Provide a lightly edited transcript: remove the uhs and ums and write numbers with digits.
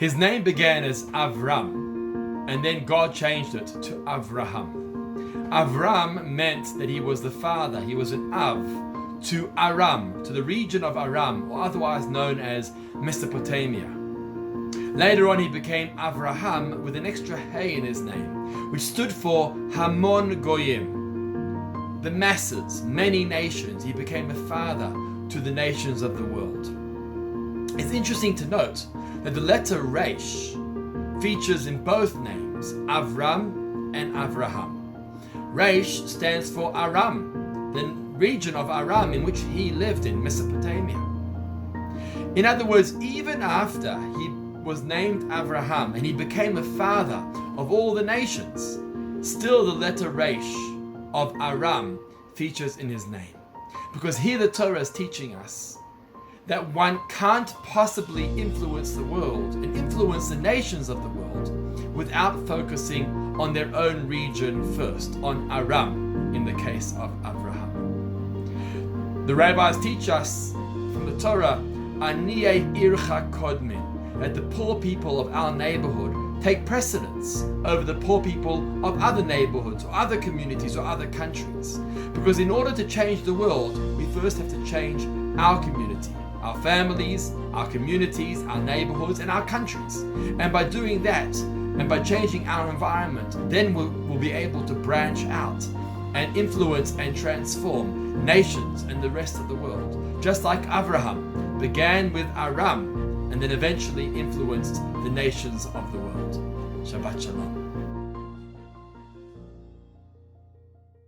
His name began as Avram, and then God changed it to Avraham. Avram meant that he was the father, he was an Av, to Aram, to the region of Aram, or otherwise known as Mesopotamia. Later on he became Avraham with an extra hey in his name, which stood for Hamon Goyim, the masses, many nations. He became a father to the nations of the world. It's interesting to note that the letter Resh features in both names, Avram and Avraham. Resh stands for Aram, the region of Aram in which he lived in, Mesopotamia. In other words, even after he was named Avraham and he became a father of all the nations, still the letter Resh of Aram features in his name. Because here the Torah is teaching us that one can't possibly influence the world and influence the nations of the world without focusing on their own region first, on Aram in the case of Avraham. The rabbis teach us from the Torah, Aniye ircha kodmin, that the poor people of our neighborhood take precedence over the poor people of other neighborhoods or other communities or other countries. Because in order to change the world, we first have to change our community, our families, our communities, our neighborhoods, and our countries. And by doing that, and by changing our environment, then we'll be able to branch out and influence and transform nations and the rest of the world. Just like Avraham began with Aram and then eventually influenced the nations of the world. Shabbat Shalom.